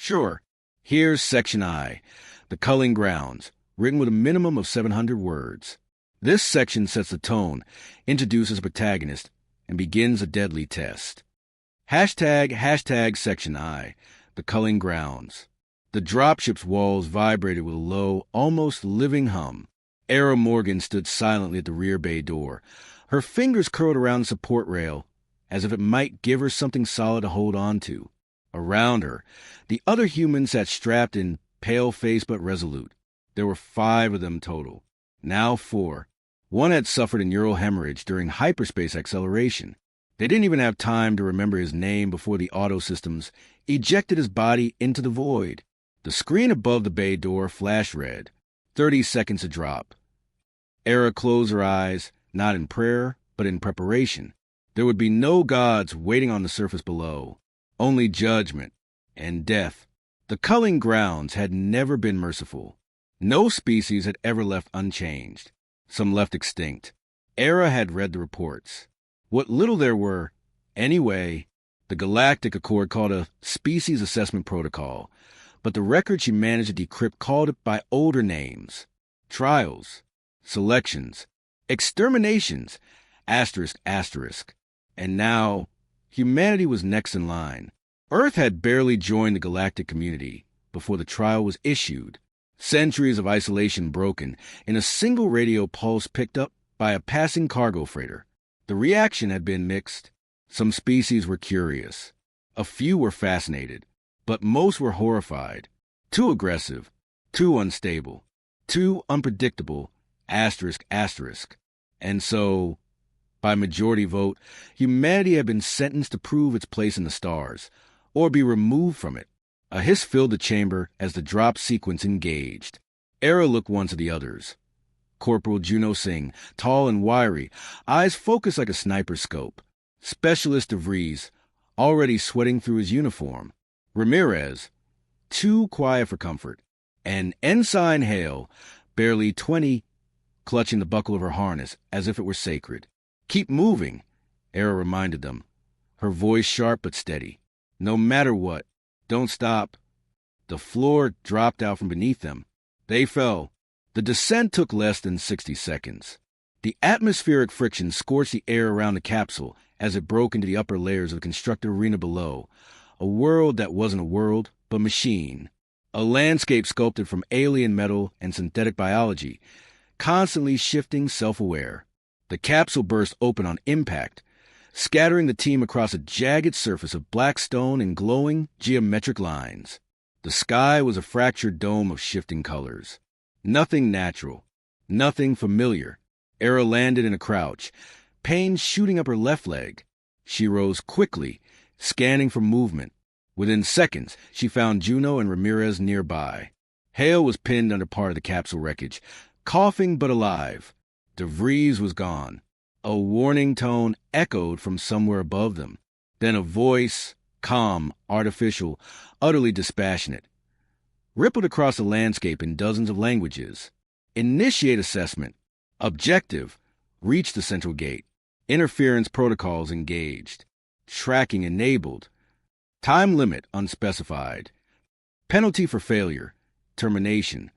Sure. Here's Section I, the culling grounds, written with a minimum of 700 words. This section sets the tone, introduces a protagonist, and begins a deadly test. Hashtag Section I, the culling grounds. The dropship's walls vibrated with a low, almost living hum. Era Morgan stood silently at the rear bay door, her fingers curled around the support rail, as if it might give her something solid to hold on to. Around her, the other humans sat strapped in, pale-faced but resolute. There were 5 of them total. Now 4. One had suffered a neural hemorrhage during hyperspace acceleration. They didn't even have time to remember his name before the auto systems ejected his body into the void. The screen above the bay door flashed red. 30 seconds to drop. Era closed her eyes, not in prayer, but in preparation. There would be no gods waiting on the surface below. Only judgment and death. The culling grounds had never been merciful. No species had ever left unchanged. Some left extinct. Era had read the reports. What little there were, anyway, the Galactic Accord called a species assessment protocol, but the record she managed to decrypt called it by older names. Trials, selections, exterminations, asterisk. And now, humanity was next in line. Earth had barely joined the galactic community before the trial was issued. Centuries of isolation broken in a single radio pulse picked up by a passing cargo freighter. The reaction had been mixed. Some species were curious. A few were fascinated, but most were horrified. Too aggressive, too unstable, too unpredictable, asterisk. And so, by majority vote, humanity had been sentenced to prove its place in the stars, or be removed from it. A hiss filled the chamber as the drop sequence engaged. Era looked once at the others. Corporal Juno Singh, tall and wiry, eyes focused like a sniper's scope. Specialist DeVries, already sweating through his uniform. Ramirez, too quiet for comfort. And Ensign Hale, barely 20, clutching the buckle of her harness as if it were sacred. Keep moving, Era reminded them, her voice sharp but steady. No matter what, don't stop. The floor dropped out from beneath them. They fell. The descent took less than 60 seconds. The atmospheric friction scorched the air around the capsule as it broke into the upper layers of the constructed arena below. A world that wasn't a world, but machine. A landscape sculpted from alien metal and synthetic biology, constantly shifting, self-aware. The capsule burst open on impact, scattering the team across a jagged surface of black stone and glowing geometric lines. The sky was a fractured dome of shifting colors. Nothing natural, nothing familiar. Era landed in a crouch, pain shooting up her left leg. She rose quickly, scanning for movement. Within seconds, she found Juno and Ramirez nearby. Hale was pinned under part of the capsule wreckage, coughing but alive. DeVries was gone. A warning tone echoed from somewhere above them. Then a voice, calm, artificial, utterly dispassionate, rippled across the landscape in dozens of languages. Initiate assessment. Objective. Reach the central gate. Interference protocols engaged. Tracking enabled. Time limit unspecified. Penalty for failure. Termination.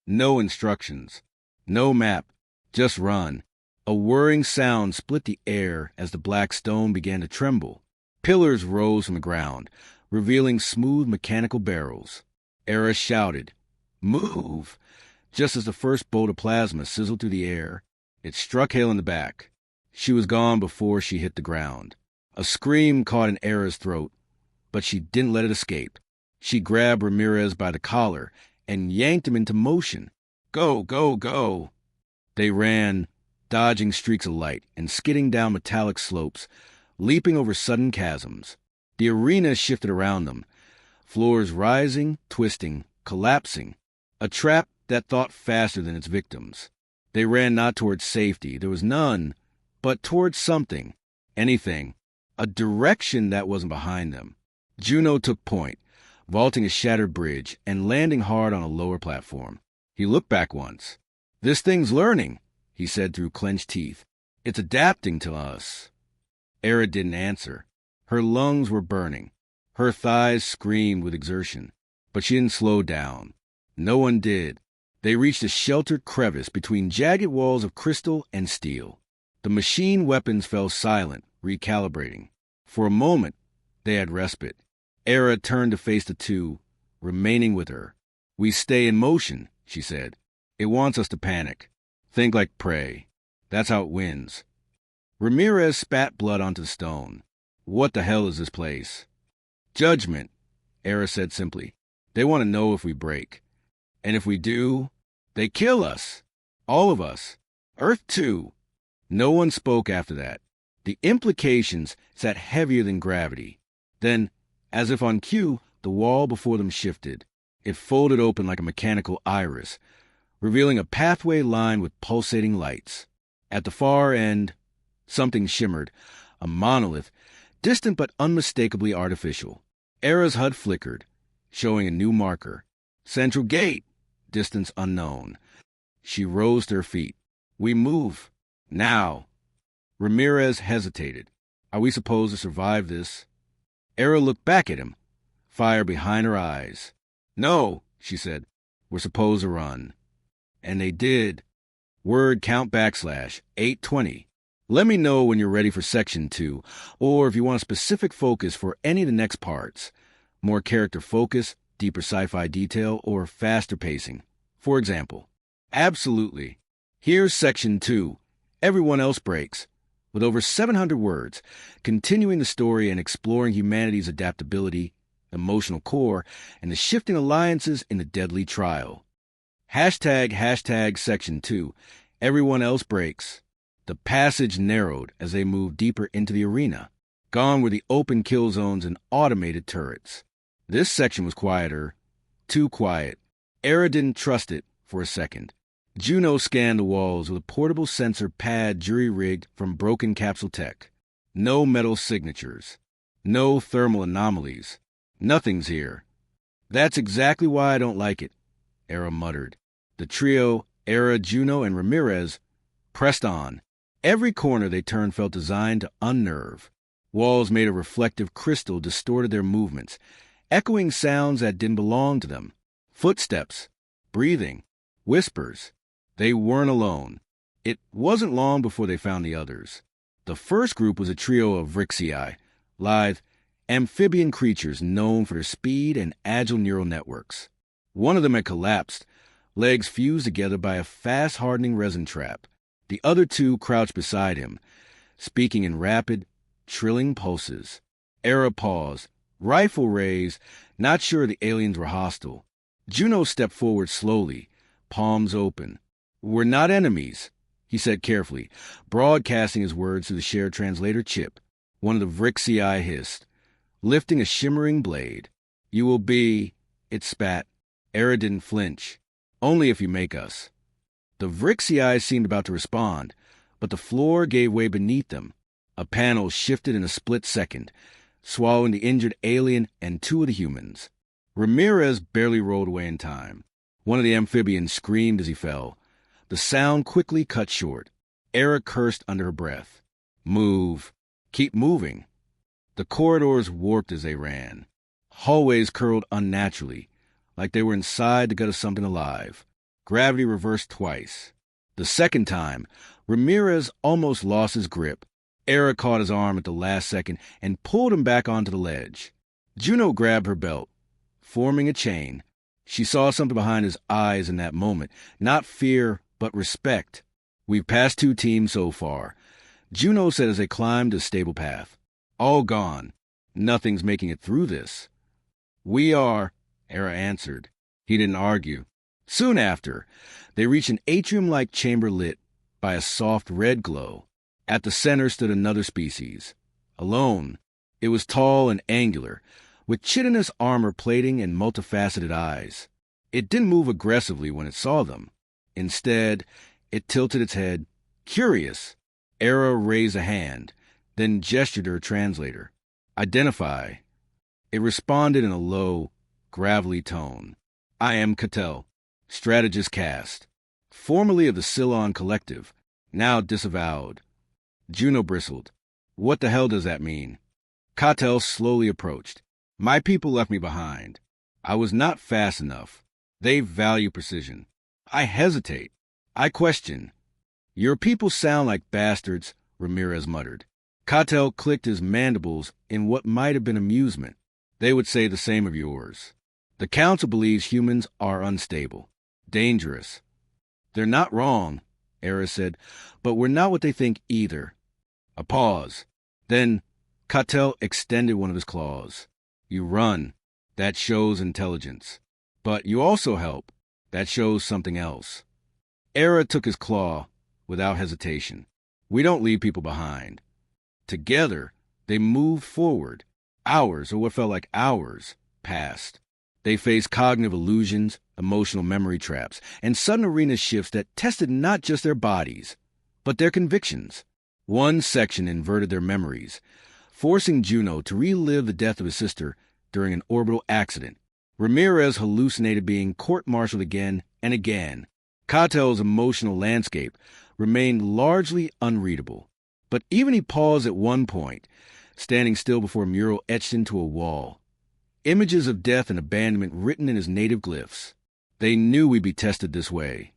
No instructions. No map. Just run. A whirring sound split the air as the black stone began to tremble. Pillars rose from the ground, revealing smooth mechanical barrels. Era shouted, "Move!" just as the first bolt of plasma sizzled through the air. It struck Hale in the back. She was gone before she hit the ground. A scream caught in Era's throat, but she didn't let it escape. She grabbed Ramirez by the collar and yanked him into motion. Go, go, go! They ran, dodging streaks of light and skidding down metallic slopes, leaping over sudden chasms. The arena shifted around them, floors rising, twisting, collapsing. A trap that thought faster than its victims. They ran not towards safety, there was none, but towards something, anything, a direction that wasn't behind them. Juno took point, vaulting a shattered bridge and landing hard on a lower platform. He looked back once. "This thing's learning," he said through clenched teeth. "It's adapting to us." Era didn't answer. Her lungs were burning. Her thighs screamed with exertion. But she didn't slow down. No one did. They reached a sheltered crevice between jagged walls of crystal and steel. The machine weapons fell silent, recalibrating. For a moment, they had respite. Era turned to face the two, remaining with her. "We stay in motion," she said. "It wants us to panic. Think like prey. That's how it wins." Ramirez spat blood onto the stone. "What the hell is this place?" "Judgment," Era said simply. "They want to know if we break. And if we do, they kill us. All of us. Earth too." No one spoke after that. The implications sat heavier than gravity. Then, as if on cue, the wall before them shifted. It folded open like a mechanical iris, revealing a pathway lined with pulsating lights. At the far end, something shimmered, a monolith, distant but unmistakably artificial. Era's HUD flickered, showing a new marker. "Central gate," distance unknown. She rose to her feet. "We move. Now." Ramirez hesitated. "Are we supposed to survive this?" Era looked back at him, fire behind her eyes. "No," she said. "We're supposed to run." And they did. Word count / 820. Let me know when you're ready for Section 2, or if you want a specific focus for any of the next parts. More character focus, deeper sci-fi detail, or faster pacing. For example. Absolutely. Here's Section 2. Everyone Else Breaks. With over 700 words, continuing the story and exploring humanity's adaptability, emotional core, and the shifting alliances in the deadly trial. ## Section 2. Everyone Else Breaks. The passage narrowed as they moved deeper into the arena. Gone were the open kill zones and automated turrets. This section was quieter. Too quiet. Era didn't trust it for a second. Juno scanned the walls with a portable sensor pad jury-rigged from broken capsule tech. No metal signatures. No thermal anomalies. Nothing's here. "That's exactly why I don't like it," Era muttered. The trio, Era, Juno, and Ramirez, pressed on. Every corner they turned felt designed to unnerve. Walls made of reflective crystal distorted their movements, echoing sounds that didn't belong to them. Footsteps, breathing, whispers. They weren't alone. It wasn't long before they found the others. The first group was a trio of Vrixii, lithe, amphibian creatures known for their speed and agile neural networks. One of them had collapsed, legs fused together by a fast-hardening resin trap. The other two crouched beside him, speaking in rapid, trilling pulses. Era paused, rifle raised, not sure the aliens were hostile. Juno stepped forward slowly, palms open. "We're not enemies," he said carefully, broadcasting his words through the shared translator chip. One of the Vrixii hissed, lifting a shimmering blade. "You will be," it spat. Era didn't flinch. "Only if you make us." The Vrixii seemed about to respond, but the floor gave way beneath them. A panel shifted in a split second, swallowing the injured alien and two of the humans. Ramirez barely rolled away in time. One of the amphibians screamed as he fell. The sound quickly cut short. Era cursed under her breath. "Move. Keep moving." The corridors warped as they ran. Hallways curled unnaturally, like they were inside the gut of something alive. Gravity reversed twice. The second time, Ramirez almost lost his grip. Era caught his arm at the last second and pulled him back onto the ledge. Juno grabbed her belt, forming a chain. She saw something behind his eyes in that moment, not fear, but respect. "We've passed 2 teams so far," Juno said as they climbed a stable path. "All gone. Nothing's making it through this." "We are," Era answered. He didn't argue. Soon after, they reached an atrium-like chamber lit by a soft red glow. At the center stood another species. Alone. It was tall and angular, with chitinous armor plating and multifaceted eyes. It didn't move aggressively when it saw them. Instead, it tilted its head, curious. Era raised a hand, then gestured to her translator. "Identify." It responded in a low, gravelly tone. "I am Cattell, strategist cast, formerly of the Cylon Collective, now disavowed." Juno bristled. "What the hell does that mean?" Cattell slowly approached. "My people left me behind. I was not fast enough. They value precision. I hesitate. I question. Your people sound like bastards, Ramirez muttered. Cattell clicked his mandibles in what might have been amusement. They would say the same of yours. The Council believes humans are unstable, dangerous. They're not wrong, Era said, but we're not what they think either. A pause. Then Cattell extended one of his claws. You run. That shows intelligence. But you also help. That shows something else. Era took his claw without hesitation. We don't leave people behind. Together, they moved forward. Hours, or what felt like hours, passed. They faced cognitive illusions, emotional memory traps, and sudden arena shifts that tested not just their bodies, but their convictions. One section inverted their memories, forcing Juno to relive the death of his sister during an orbital accident. Ramirez hallucinated being court-martialed again and again. Cattell's emotional landscape remained largely unreadable. But even he paused at one point, standing still before a mural etched into a wall. Images of death and abandonment written in his native glyphs. They knew we'd be tested this way,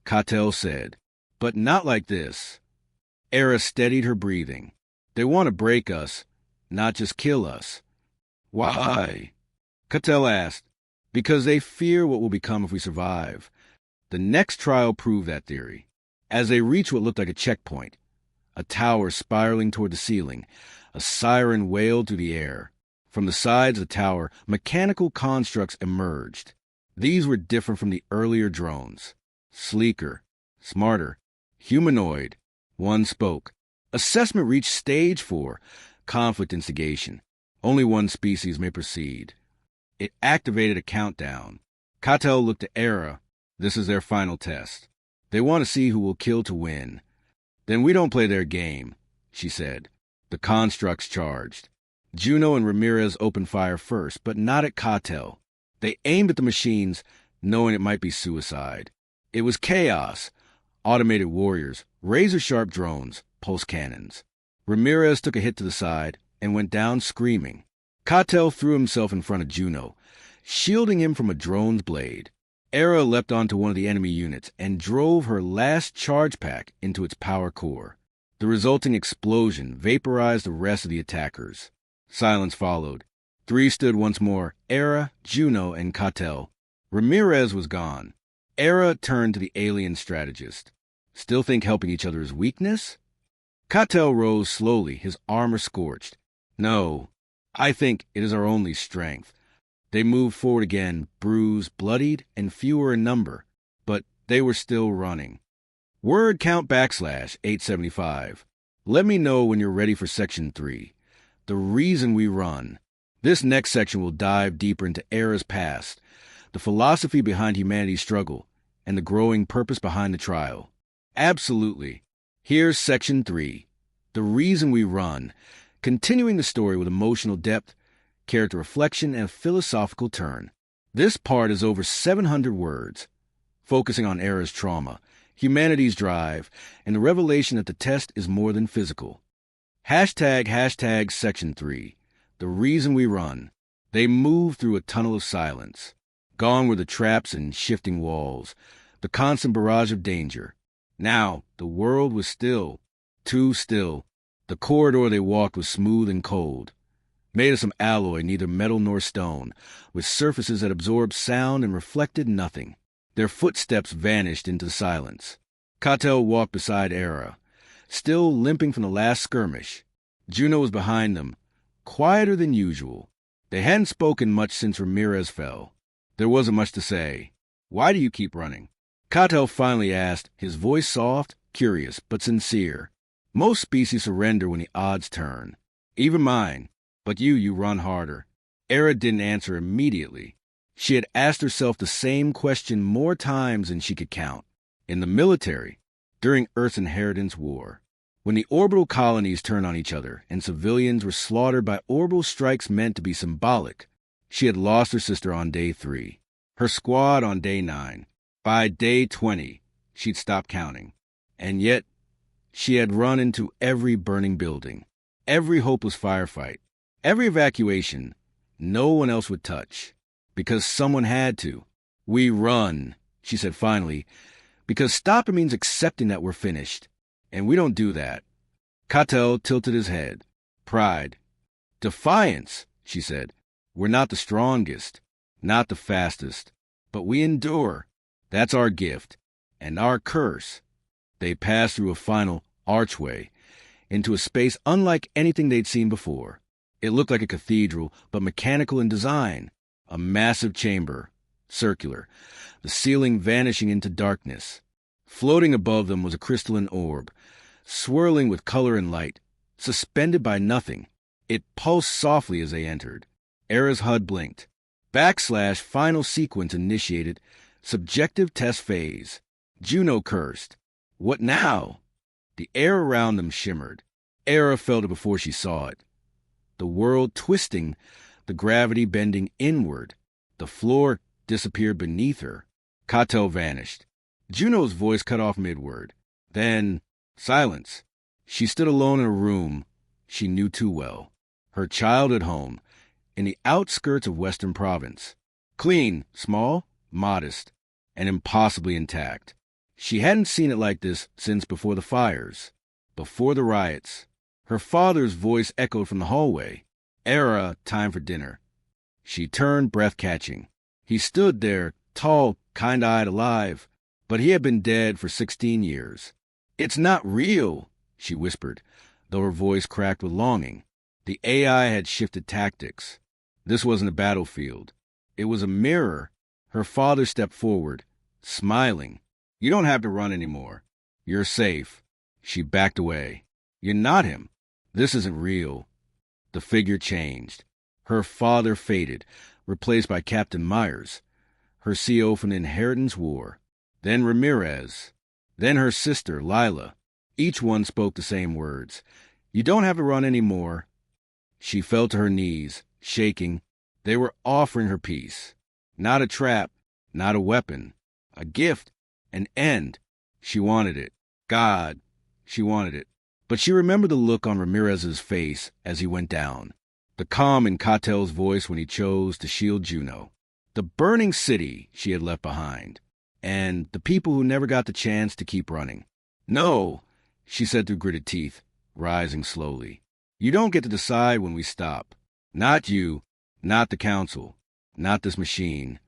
Cattell said. But not like this. Era steadied her breathing. They want to break us, not just kill us. Why? Cattell asked. Because they fear what will become if we survive. The next trial proved that theory. As they reached what looked like a checkpoint, a tower spiraling toward the ceiling, a siren wailed through the air. From the sides of the tower, mechanical constructs emerged. These were different from the earlier drones. Sleeker, smarter, humanoid. One spoke. Assessment reached stage 4, conflict instigation. Only one species may proceed. It activated a countdown. Cattell looked at Era. This is their final test. They want to see who will kill to win. Then we don't play their game, she said. The constructs charged. Juno and Ramirez opened fire first, but not at Cattell. They aimed at the machines, knowing it might be suicide. It was chaos. Automated warriors, razor-sharp drones, pulse cannons. Ramirez took a hit to the side and went down screaming. Cattell threw himself in front of Juno, shielding him from a drone's blade. Era leapt onto one of the enemy units and drove her last charge pack into its power core. The resulting explosion vaporized the rest of the attackers. Silence followed. 3 stood once more, Era, Juno, and Cattell. Ramirez was gone. Era turned to the alien strategist. Still think helping each other is weakness? Cattell rose slowly, his armor scorched. No, I think it is our only strength. They moved forward again, bruised, bloodied, and fewer in number, but they were still running. Word count / 875. Let me know when you're ready for Section 3. The reason we run. This next section will dive deeper into Era's past, the philosophy behind humanity's struggle, and the growing purpose behind the trial. Absolutely. Here's Section 3. The reason we run, continuing the story with emotional depth, character reflection, and a philosophical turn. This part is over 700 words, focusing on Era's trauma, humanity's drive, and the revelation that the test is more than physical. Hashtag Section 3. The reason we run. They move through a tunnel of silence. Gone were the traps and shifting walls, the constant barrage of danger. Now, the world was still, too still. The corridor they walked was smooth and cold, made of some alloy, neither metal nor stone, with surfaces that absorbed sound and reflected nothing. Their footsteps vanished into silence. Cattell walked beside Era, still limping from the last skirmish. Juno was behind them, quieter than usual. They hadn't spoken much since Ramirez fell. There wasn't much to say. Why do you keep running? Cattell finally asked, his voice soft, curious, but sincere. Most species surrender when the odds turn. Even mine. But you run harder. Era didn't answer immediately. She had asked herself the same question more times than she could count. In the military, during Earth's Inheritance War, when the orbital colonies turned on each other and civilians were slaughtered by orbital strikes meant to be symbolic, she had lost her sister on day 3, her squad on day 9. By day 20, she'd stopped counting. And yet, she had run into every burning building, every hopeless firefight, every evacuation no one else would touch. Because someone had to. We run, she said finally, because stopping means accepting that we're finished. And we don't do that. Cattell tilted his head. Pride. Defiance, she said. We're not the strongest, not the fastest, but we endure. That's our gift. And our curse. They passed through a final archway into a space unlike anything they'd seen before. It looked like a cathedral, but mechanical in design. A massive chamber, circular, the ceiling vanishing into darkness. Floating above them was a crystalline orb, swirling with color and light, suspended by nothing. It pulsed softly as they entered. Era's HUD blinked. / final sequence initiated. Subjective test phase. Juno cursed. What now? The air around them shimmered. Era felt it before she saw it. The world twisting, the gravity bending inward. The floor disappeared beneath her. Cattell vanished. Juno's voice cut off midword. Then, silence. She stood alone in a room she knew too well. Her childhood home, in the outskirts of Western Province. Clean, small, modest, and impossibly intact. She hadn't seen it like this since before the fires, before the riots. Her father's voice echoed from the hallway. Era, time for dinner. She turned, breath-catching. He stood there, tall, kind-eyed, alive, but he had been dead for 16 years. It's not real, she whispered, though her voice cracked with longing. The AI had shifted tactics. This wasn't a battlefield. It was a mirror. Her father stepped forward, smiling. You don't have to run anymore. You're safe. She backed away. You're not him. This isn't real. The figure changed. Her father faded, replaced by Captain Myers, her CO from the Inheritance War. Then Ramirez. Then her sister, Lila. Each one spoke the same words. You don't have to run anymore. She fell to her knees, shaking. They were offering her peace. Not a trap, not a weapon. A gift, an end. She wanted it. God, she wanted it. But she remembered the look on Ramirez's face as he went down. The calm in Cattell's voice when he chose to shield Juno. The burning city she had left behind. And the people who never got the chance to keep running. No, she said through gritted teeth, rising slowly. You don't get to decide when we stop. Not you, not the council, not this machine.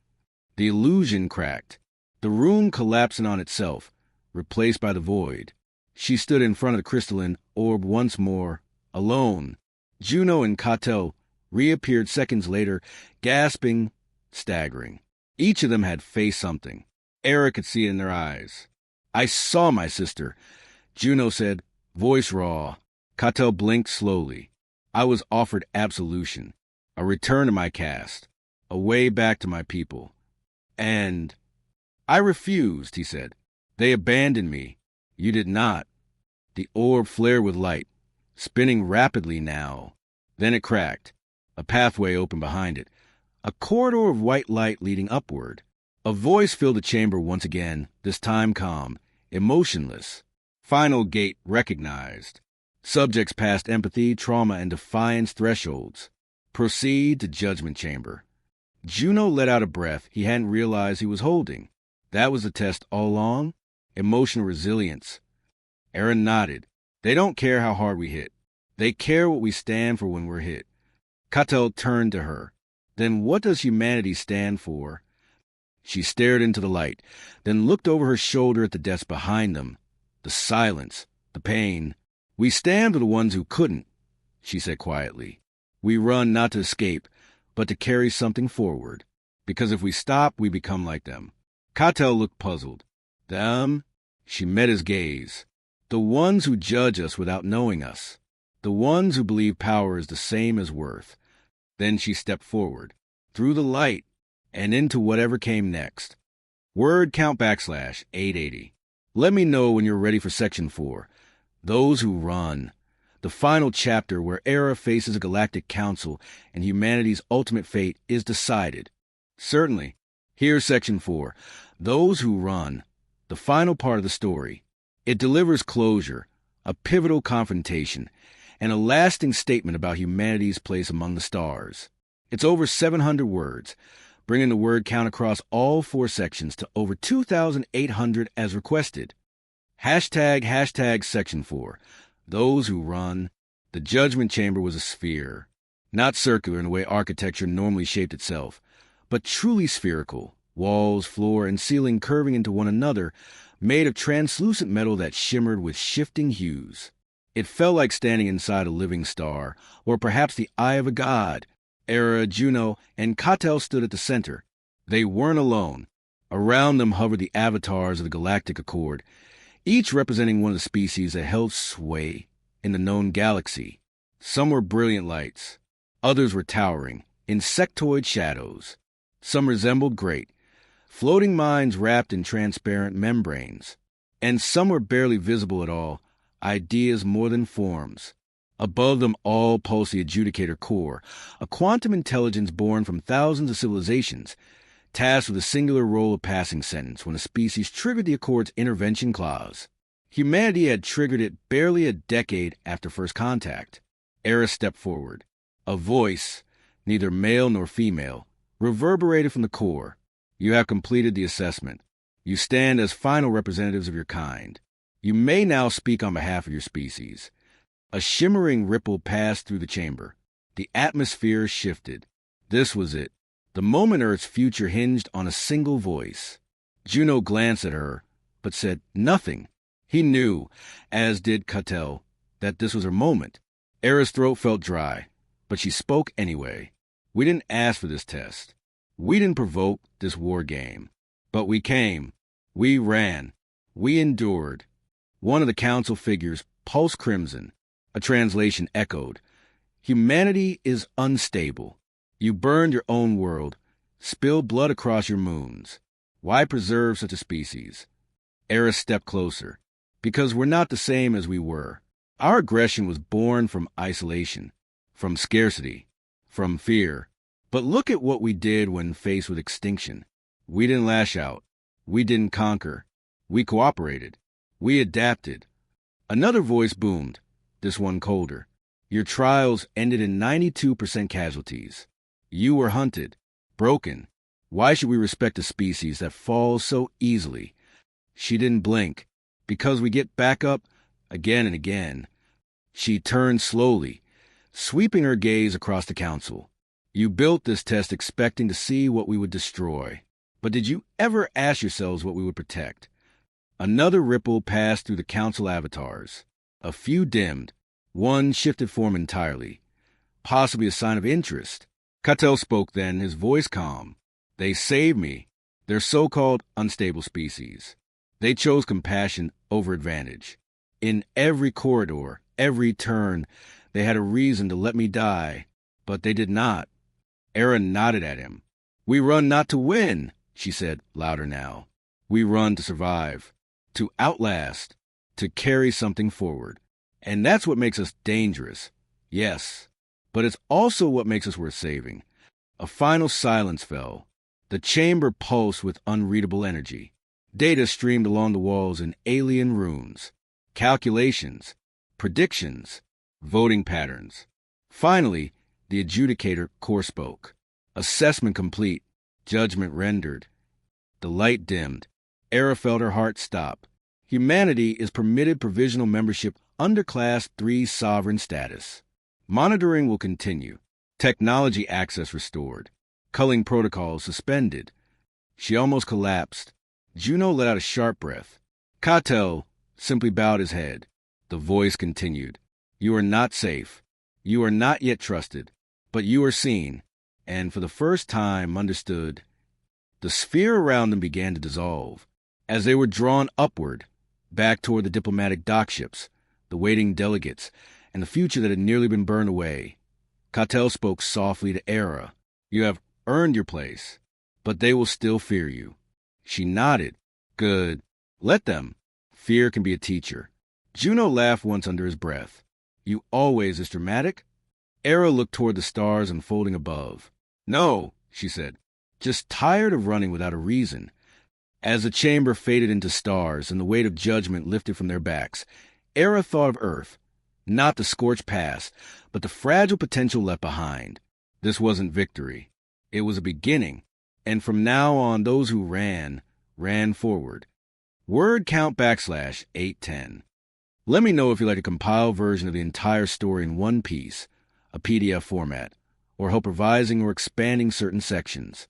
The illusion cracked. The room collapsing on itself, replaced by the void. She stood in front of the crystalline orb once more, alone. Juno and Cattell reappeared seconds later, gasping, staggering. Each of them had faced something. Era could see it in their eyes. I saw my sister, Juno said, voice raw. Cattell blinked slowly. I was offered absolution, a return to my caste, a way back to my people. And I refused, he said. They abandoned me. You did not. The orb flared with light, spinning rapidly now. Then it cracked. A pathway opened behind it, a corridor of white light leading upward. A voice filled the chamber once again, this time calm, emotionless. Final gate recognized. Subjects past empathy, trauma, and defiance thresholds. Proceed to judgment chamber. Juno let out a breath he hadn't realized he was holding. That was the test all along? Emotional resilience. Aaron nodded. They don't care how hard we hit. They care what we stand for when we're hit. Cattell turned to her. Then what does humanity stand for? She stared into the light, then looked over her shoulder at the desk behind them. The silence, the pain. We stand for the ones who couldn't, she said quietly. We run not to escape, but to carry something forward. Because if we stop, we become like them. Cattell looked puzzled. Them? She met his gaze. The ones who judge us without knowing us. The ones who believe power is the same as worth. Then she stepped forward, through the light, and into whatever came next. Word count / 880. Let me know when you're ready for Section 4. Those who run. The final chapter where Era faces a galactic council and humanity's ultimate fate is decided. Certainly. Here's Section 4. Those who run. The final part of the story. It delivers closure, a pivotal confrontation, and a lasting statement about humanity's place among the stars. It's over 700 words, bringing the word count across all 4 sections to over 2,800 as requested. Hashtag Section 4. Those who run. The judgment chamber was a sphere, not circular in the way architecture normally shaped itself, but truly spherical, walls, floor, and ceiling curving into one another, made of translucent metal that shimmered with shifting hues. It felt like standing inside a living star, or perhaps the eye of a god. Era, Juno, and Cattell stood at the center. They weren't alone. Around them hovered the avatars of the Galactic Accord, each representing one of the species that held sway in the known galaxy. Some were brilliant lights. Others were towering, insectoid shadows. Some resembled great, floating minds wrapped in transparent membranes. And some were barely visible at all, ideas more than forms. Above them all pulsed the adjudicator core, a quantum intelligence born from thousands of civilizations, tasked with the singular role of passing sentence when a species triggered the Accord's intervention clause. Humanity had triggered it barely a decade after first contact. Era stepped forward. A voice, neither male nor female, reverberated from the core. You have completed the assessment. You stand as final representatives of your kind. You may now speak on behalf of your species. A shimmering ripple passed through the chamber. The atmosphere shifted. This was it. The moment Earth's future hinged on a single voice. Juno glanced at her, but said nothing. He knew, as did Cattell, that this was her moment. Era's throat felt dry, but she spoke anyway. We didn't ask for this test. We didn't provoke this war game. But we came. We ran. We endured. One of the council figures pulsed crimson. A translation echoed. Humanity is unstable. You burned your own world, spilled blood across your moons. Why preserve such a species? Era stepped closer. Because we're not the same as we were. Our aggression was born from isolation, from scarcity, from fear. But look at what we did when faced with extinction. We didn't lash out. We didn't conquer. We cooperated. We adapted. Another voice boomed, this one colder. Your trials ended in 92% casualties. You were hunted, broken. Why should we respect a species that falls so easily? She didn't blink. Because we get back up again and again. She turned slowly, sweeping her gaze across the council. You built this test expecting to see what we would destroy. But did you ever ask yourselves what we would protect? Another ripple passed through the council avatars. A few dimmed. One shifted form entirely. Possibly a sign of interest. Cattell spoke then, his voice calm. They saved me. They're so-called unstable species. They chose compassion over advantage. In every corridor, every turn, they had a reason to let me die, but they did not. Era nodded at him. We run not to win, she said, louder now. We run to survive, to outlast, to carry something forward. And that's what makes us dangerous. Yes, but it's also what makes us worth saving. A final silence fell. The chamber pulsed with unreadable energy. Data streamed along the walls in alien runes. Calculations, predictions, voting patterns. Finally, the adjudicator core spoke. Assessment complete. Judgment rendered. The light dimmed. Era felt her heart stop. Humanity is permitted provisional membership under Class 3 sovereign status. Monitoring will continue. Technology access restored. Culling protocols suspended. She almost collapsed. Juno let out a sharp breath. Cattell simply bowed his head. The voice continued. You are not safe. You are not yet trusted. But you are seen, and for the first time understood. The sphere around them began to dissolve. As they were drawn upward, back toward the diplomatic dockships, the waiting delegates, and the future that had nearly been burned away, Cattell spoke softly to Era. You have earned your place, but they will still fear you. She nodded. Good. Let them. Fear can be a teacher. Juno laughed once under his breath. You always this dramatic? Era looked toward the stars unfolding above. No, she said. Just tired of running without a reason. As the chamber faded into stars and the weight of judgment lifted from their backs, Era thought of Earth. Not the scorched past, but the fragile potential left behind. This wasn't victory. It was a beginning. And from now on, those who ran forward. Word count \810. Let me know if you'd like a compiled version of the entire story in one piece, a PDF format, or help revising or expanding certain sections.